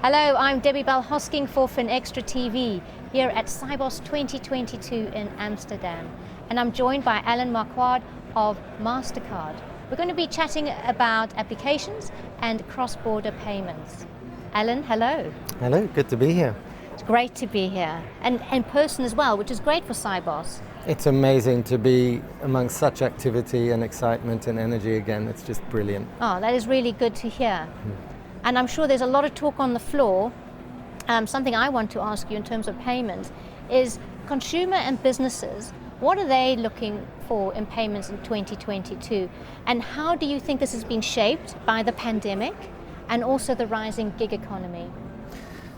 Hello, I'm Debbie Bell-Hosking for FinextraTV here at Sibos 2022 in Amsterdam. And I'm joined by Alan Marquard of Mastercard. We're going to be chatting about applications and cross-border payments. Alan, hello. Hello, good to be here. It's great to be here, and in person as well, which is great for Sibos. It's amazing to be amongst such activity and excitement and energy again. It's just brilliant. Oh, that is really good to hear. And I'm sure there's a lot of talk on the floor. Something I want to ask you in terms of payments is consumer and businesses, what are they looking for in payments in 2022? And how do you think this has been shaped by the pandemic and also the rising gig economy?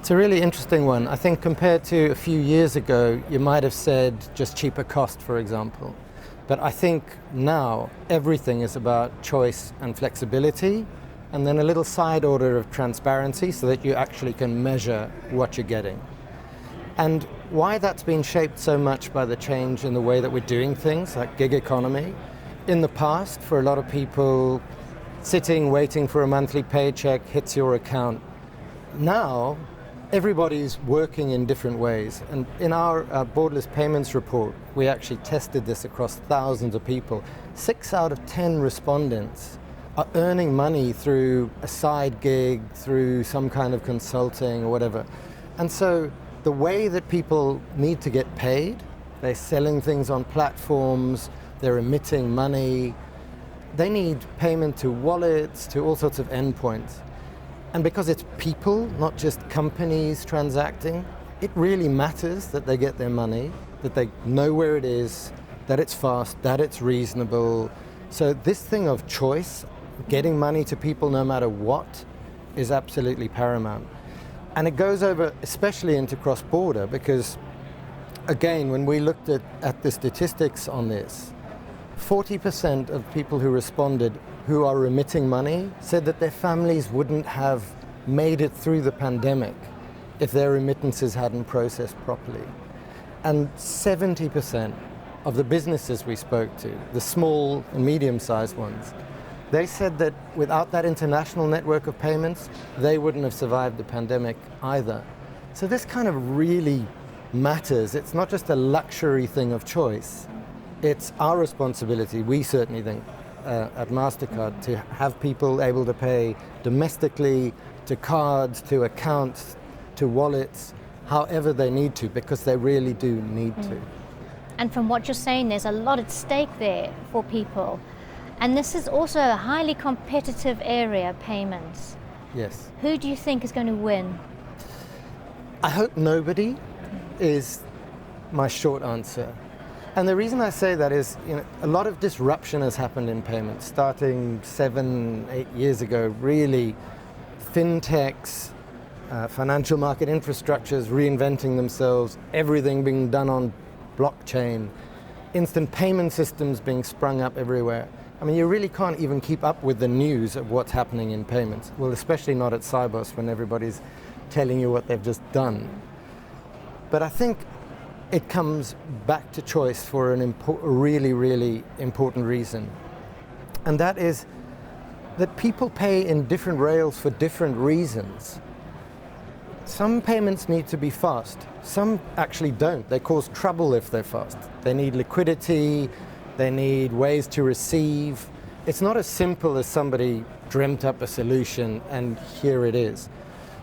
It's a really interesting one. I think compared to a few years ago, you might have said just cheaper cost, for example. But I think now everything is about choice and flexibility, and then a little side order of transparency so that you actually can measure what you're getting. And why that's been shaped so much by the change in the way that we're doing things, like gig economy. In the past, for a lot of people, sitting, waiting for a monthly paycheck hits your account. Now, everybody's working in different ways. And in our borderless payments report, we actually tested this across thousands of people. 6 out of 10 respondents are earning money through a side gig, through some kind of consulting or whatever. And so the way that people need to get paid, they're selling things on platforms, they're emitting money, they need payment to wallets, to all sorts of endpoints. And because it's people, not just companies transacting, it really matters that they get their money, that they know where it is, that it's fast, that it's reasonable. So this thing of choice, getting money to people no matter what, is absolutely paramount. And it goes over especially into cross-border because, again, when we looked at the statistics on this, 40% of people who responded who are remitting money said that their families wouldn't have made it through the pandemic if their remittances hadn't processed properly. And 70% of the businesses we spoke to, the small and medium-sized ones, they said that without that international network of payments, they wouldn't have survived the pandemic either. So this kind of really matters. It's not just a luxury thing of choice. It's our responsibility, we certainly think, at Mastercard, to have people able to pay domestically, to cards, to accounts, to wallets, however they need to, because they really do need to. And from what you're saying, there's a lot at stake there for people. And this is also a highly competitive area, payments. Yes. Who do you think is going to win? I hope nobody is my short answer. And the reason I say that is, a lot of disruption has happened in payments, starting 7-8 years ago. Really, fintechs, financial market infrastructures reinventing themselves, everything being done on blockchain, instant payment systems being sprung up everywhere. I mean, you really can't even keep up with the news of what's happening in payments. Well, especially not at Sibos when everybody's telling you what they've just done. But I think it comes back to choice for a really, really important reason. And that is that people pay in different rails for different reasons. Some payments need to be fast. Some actually don't. They cause trouble if they're fast. They need liquidity. They need ways to receive. It's not as simple as somebody dreamt up a solution and here it is.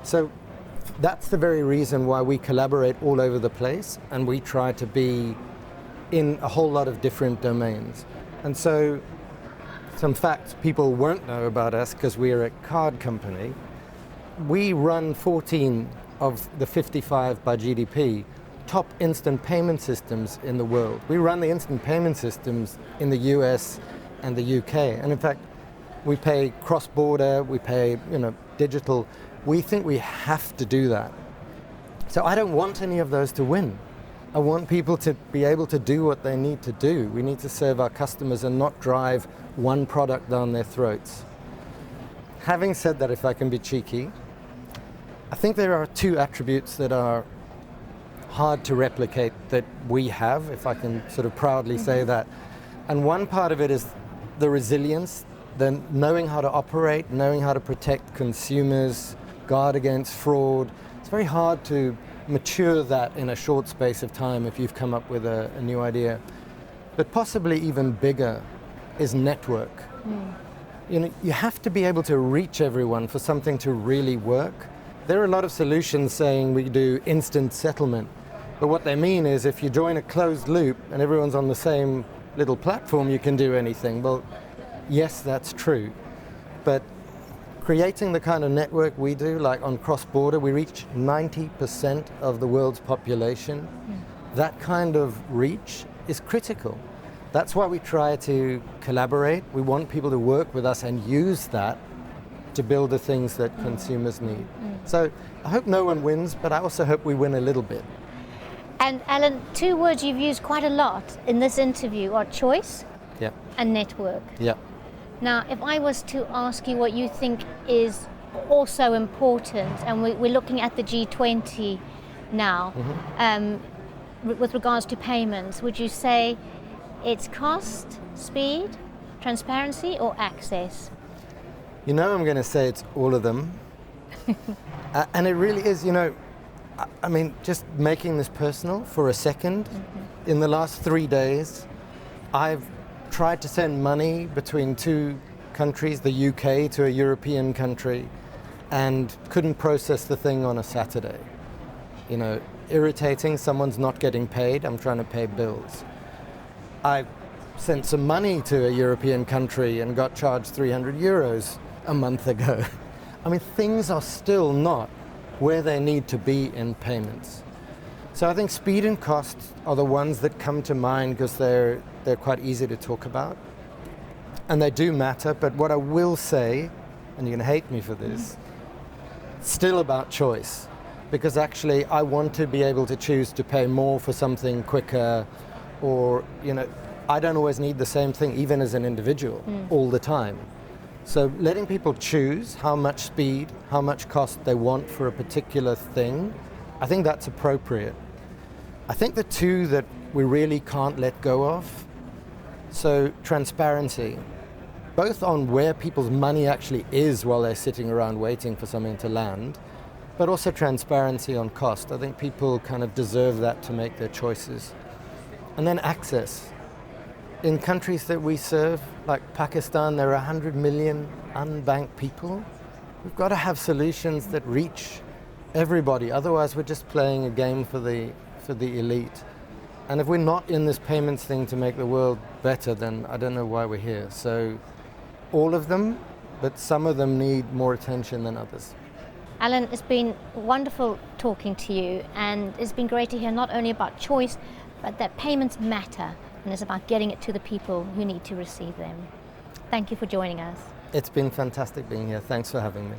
So that's the very reason why we collaborate all over the place and we try to be in a whole lot of different domains. And so some facts people won't know about us because we are a card company. We run 14 of the 55 by GDP top instant payment systems in the world. We run the instant payment systems in the US and the UK. And in fact, we pay cross-border, we pay digital. We think we have to do that. So I don't want any of those to win. I want people to be able to do what they need to do. We need to serve our customers and not drive one product down their throats. Having said that, if I can be cheeky, I think there are two attributes that are hard to replicate that we have, if I can sort of proudly say that. And one part of it is the resilience, the knowing how to operate, knowing how to protect consumers, guard against fraud. It's very hard to mature that in a short space of time if you've come up with a new idea. But possibly even bigger is network. You know, you have to be able to reach everyone for something to really work. There are a lot of solutions saying we do instant settlement, but what they mean is if you join a closed loop and everyone's on the same little platform, you can do anything. Well, yes, that's true, but creating the kind of network we do, like on Crossborder, we reach 90% of the world's population. That kind of reach is critical. That's why we try to collaborate. We want people to work with us and use that to build the things that consumers need. So I hope no one wins, but I also hope we win a little bit. And Alan, two words you've used quite a lot in this interview are choice and network. Now, if I was to ask you what you think is also important, and we're looking at the G20 now, with regards to payments, would you say it's cost, speed, transparency, or access? You know, I'm going to say it's all of them. And it really is, you know, I mean, just making this personal for a second, in the last 3 days, I've tried to send money between two countries, the UK to a European country, and couldn't process the thing on a Saturday. You know, irritating, someone's not getting paid, I'm trying to pay bills. I sent some money to a European country and got charged 300 euros a month ago. I mean, things are still not where they need to be in payments. So I think speed and cost are the ones that come to mind because they're quite easy to talk about. And they do matter, but what I will say, and you're going to hate me for this, still about choice. Because actually I want to be able to choose to pay more for something quicker, or, you know, I don't always need the same thing, even as an individual, all the time. So letting people choose how much speed, how much cost they want for a particular thing, I think that's appropriate. I think the two that we really can't let go of, so transparency, both on where people's money actually is while they're sitting around waiting for something to land, but also transparency on cost. I think people kind of deserve that to make their choices. And then access. In countries that we serve, like Pakistan, there are 100 million unbanked people. We've got to have solutions that reach everybody. Otherwise, we're just playing a game for the elite. And if we're not in this payments thing to make the world better, then I don't know why we're here. So all of them, but some of them need more attention than others. Alan, it's been wonderful talking to you, and it's been great to hear not only about choice, but that payments matter, and it's about getting it to the people who need to receive them. Thank you for joining us. It's been fantastic being here. Thanks for having me.